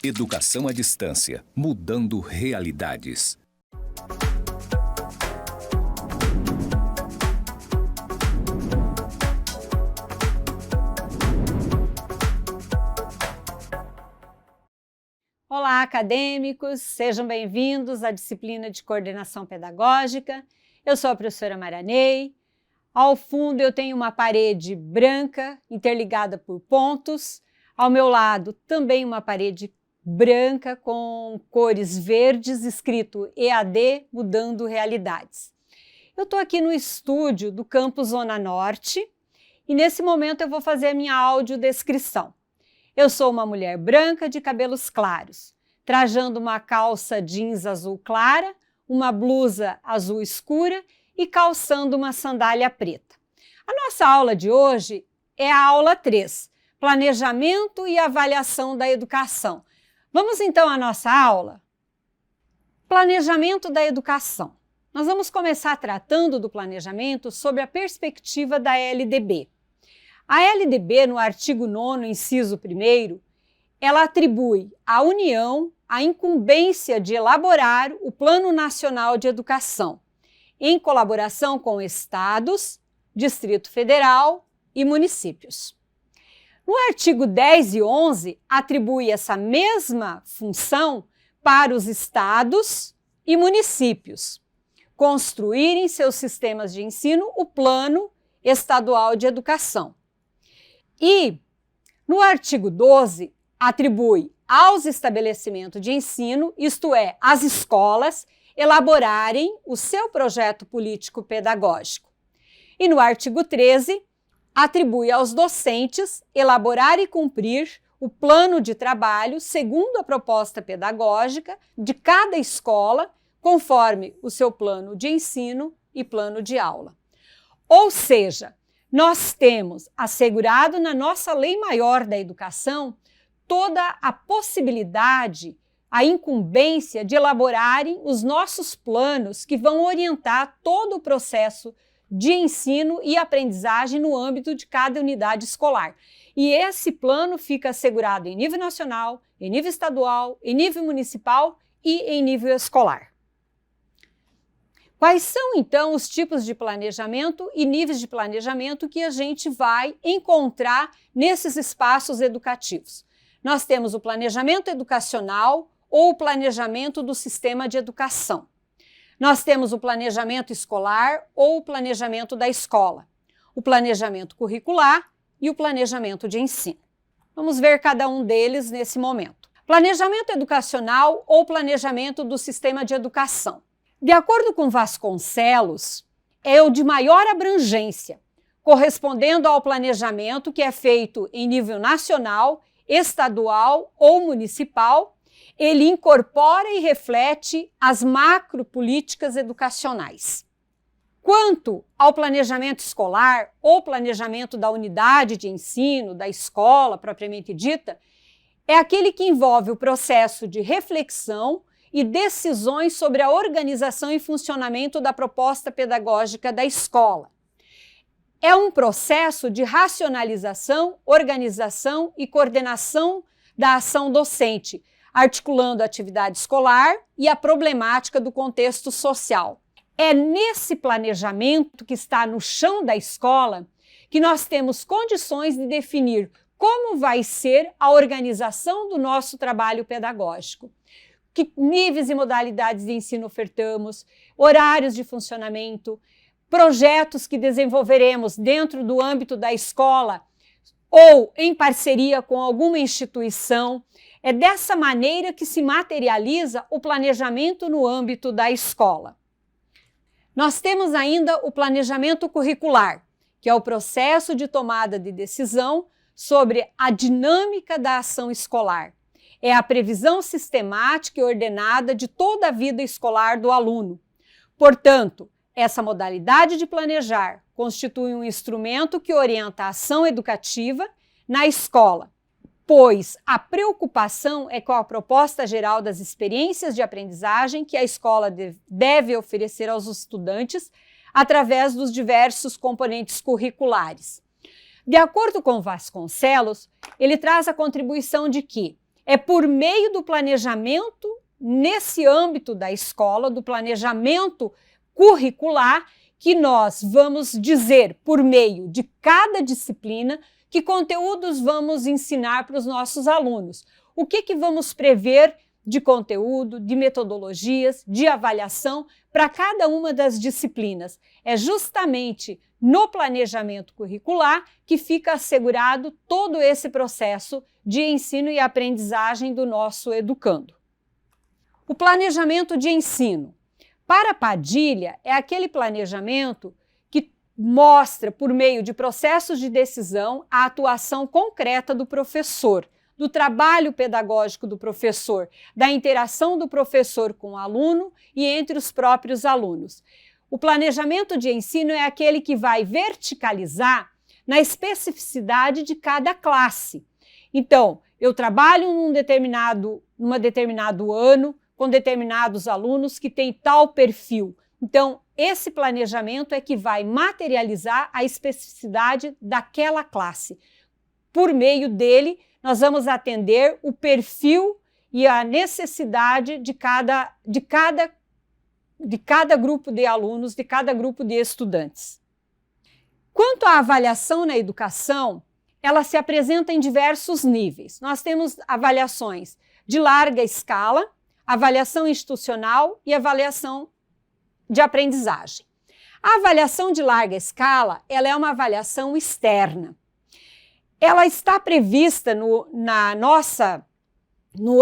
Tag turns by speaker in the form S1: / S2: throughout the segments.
S1: Educação à distância, mudando realidades.
S2: Olá, acadêmicos! Sejam bem-vindos à disciplina de Coordenação Pedagógica. Eu sou a professora Marianei. Ao fundo eu tenho uma parede branca interligada por pontos. Ao meu lado também uma parede branca com cores verdes, escrito EAD Mudando Realidades. Eu estou aqui no estúdio do campus Zona Norte e nesse momento eu vou fazer a minha audiodescrição. Eu sou uma mulher branca de cabelos claros, trajando uma calça jeans azul clara, uma blusa azul escura e calçando uma sandália preta. A nossa aula de hoje é a aula 3, Planejamento e Avaliação da Educação. Vamos então à nossa aula? Planejamento da Educação. Nós vamos começar tratando do planejamento sob a perspectiva da LDB. A LDB, no artigo 9º, inciso 1º, ela atribui à União a incumbência de elaborar o Plano Nacional de Educação, em colaboração com estados, Distrito Federal e municípios. No artigo 10 e 11, atribui essa mesma função para os estados e municípios construírem seus sistemas de ensino o Plano Estadual de Educação. E, no artigo 12, atribui aos estabelecimentos de ensino, isto é, às escolas, elaborarem o seu projeto político-pedagógico. E no artigo 13, atribui aos docentes elaborar e cumprir o plano de trabalho segundo a proposta pedagógica de cada escola, conforme o seu plano de ensino e plano de aula. Ou seja, nós temos assegurado na nossa Lei Maior da Educação toda a possibilidade, a incumbência de elaborarem os nossos planos que vão orientar todo o processo de ensino e aprendizagem no âmbito de cada unidade escolar. E esse plano fica assegurado em nível nacional, em nível estadual, em nível municipal e em nível escolar. Quais são, então, os tipos de planejamento e níveis de planejamento que a gente vai encontrar nesses espaços educativos? Nós temos o planejamento educacional ou o planejamento do sistema de educação. Nós temos o planejamento escolar ou o planejamento da escola, o planejamento curricular e o planejamento de ensino. Vamos ver cada um deles nesse momento. Planejamento educacional ou planejamento do sistema de educação. De acordo com Vasconcelos, é o de maior abrangência, correspondendo ao planejamento que é feito em nível nacional, estadual ou municipal. Ele incorpora e reflete as macropolíticas educacionais. Quanto ao planejamento escolar ou planejamento da unidade de ensino, da escola propriamente dita, é aquele que envolve o processo de reflexão e decisões sobre a organização e funcionamento da proposta pedagógica da escola. É um processo de racionalização, organização e coordenação da ação docente, articulando a atividade escolar e a problemática do contexto social. É nesse planejamento que está no chão da escola que nós temos condições de definir como vai ser a organização do nosso trabalho pedagógico. Que níveis e modalidades de ensino ofertamos, horários de funcionamento, projetos que desenvolveremos dentro do âmbito da escola ou em parceria com alguma instituição. É dessa maneira que se materializa o planejamento no âmbito da escola. Nós temos ainda o planejamento curricular, que é o processo de tomada de decisão sobre a dinâmica da ação escolar. É a previsão sistemática e ordenada de toda a vida escolar do aluno. Portanto, essa modalidade de planejar constitui um instrumento que orienta a ação educativa na escola, pois a preocupação é com a proposta geral das experiências de aprendizagem que a escola deve oferecer aos estudantes através dos diversos componentes curriculares. De acordo com Vasconcelos, ele traz a contribuição de que É por meio do planejamento, nesse âmbito da escola, do planejamento curricular, que nós vamos dizer, por meio de cada disciplina, que conteúdos vamos ensinar para os nossos alunos. O que vamos prever de conteúdo, de metodologias, de avaliação para cada uma das disciplinas. É justamente no planejamento curricular que fica assegurado todo esse processo de ensino e aprendizagem do nosso educando. O planejamento de ensino. Para Padilha, é aquele planejamento que mostra, por meio de processos de decisão, a atuação concreta do professor, do trabalho pedagógico do professor, da interação do professor com o aluno e entre os próprios alunos. O planejamento de ensino é aquele que vai verticalizar na especificidade de cada classe. Então, eu trabalho num determinado ano, com determinados alunos que têm tal perfil. Então, esse planejamento é que vai materializar a especificidade daquela classe. Por meio dele, nós vamos atender o perfil e a necessidade de cada grupo de alunos, de cada grupo de estudantes. Quanto à avaliação na educação, ela se apresenta em diversos níveis. Nós temos avaliações de larga escala, avaliação institucional e avaliação de aprendizagem. A avaliação de larga escala, ela é uma avaliação externa. Ela está prevista no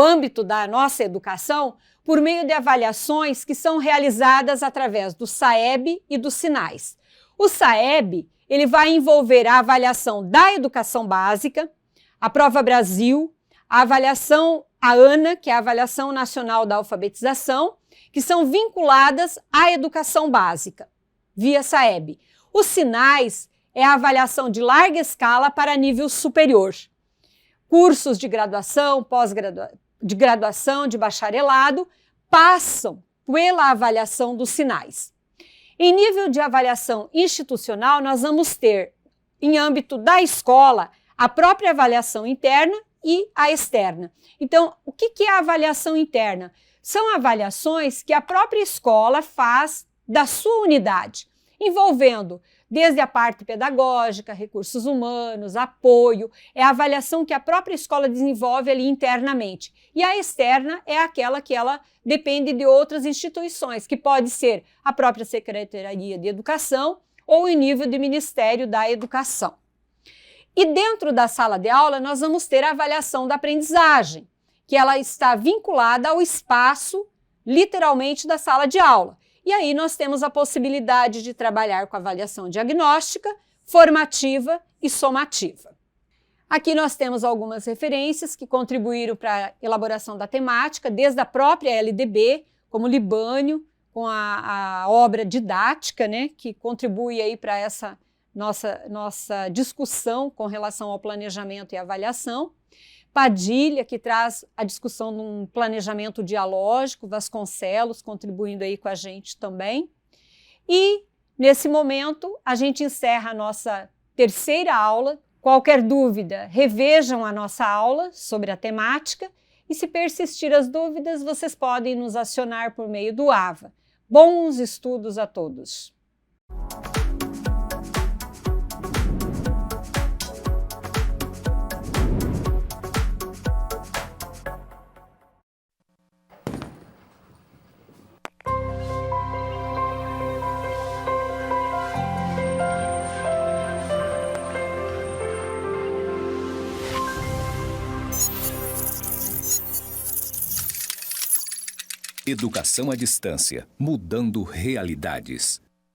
S2: âmbito da nossa educação por meio de avaliações que são realizadas através do SAEB e dos SINAIS. O SAEB, ele vai envolver a avaliação da educação básica, a Prova Brasil, a avaliação ANA, que é a Avaliação Nacional da Alfabetização, que são vinculadas à educação básica, via SAEB. Os SINAIS é a avaliação de larga escala para nível superior. Cursos de graduação, de graduação, de bacharelado, passam pela avaliação dos SINAIS. Em nível de avaliação institucional, nós vamos ter, em âmbito da escola, a própria avaliação interna e a externa. Então, o que é a avaliação interna? São avaliações que a própria escola faz da sua unidade, envolvendo desde a parte pedagógica, recursos humanos, apoio, é a avaliação que a própria escola desenvolve ali internamente. E a externa é aquela que ela depende de outras instituições, que pode ser a própria Secretaria de Educação ou em nível de Ministério da Educação. E dentro da sala de aula nós vamos ter a avaliação da aprendizagem, que ela está vinculada ao espaço, literalmente, da sala de aula. E aí nós temos a possibilidade de trabalhar com avaliação diagnóstica, formativa e somativa. Aqui nós temos algumas referências que contribuíram para a elaboração da temática, desde a própria LDB, como Libânio, com a obra didática, né, que contribui aí para essa nossa discussão com relação ao planejamento e avaliação. Padilha, que traz a discussão de um planejamento dialógico, Vasconcelos contribuindo aí com a gente também. E, nesse momento, a gente encerra a nossa terceira aula. Qualquer dúvida, revejam a nossa aula sobre a temática e, se persistir as dúvidas, vocês podem nos acionar por meio do AVA. Bons estudos a todos!
S1: Educação à distância, mudando realidades.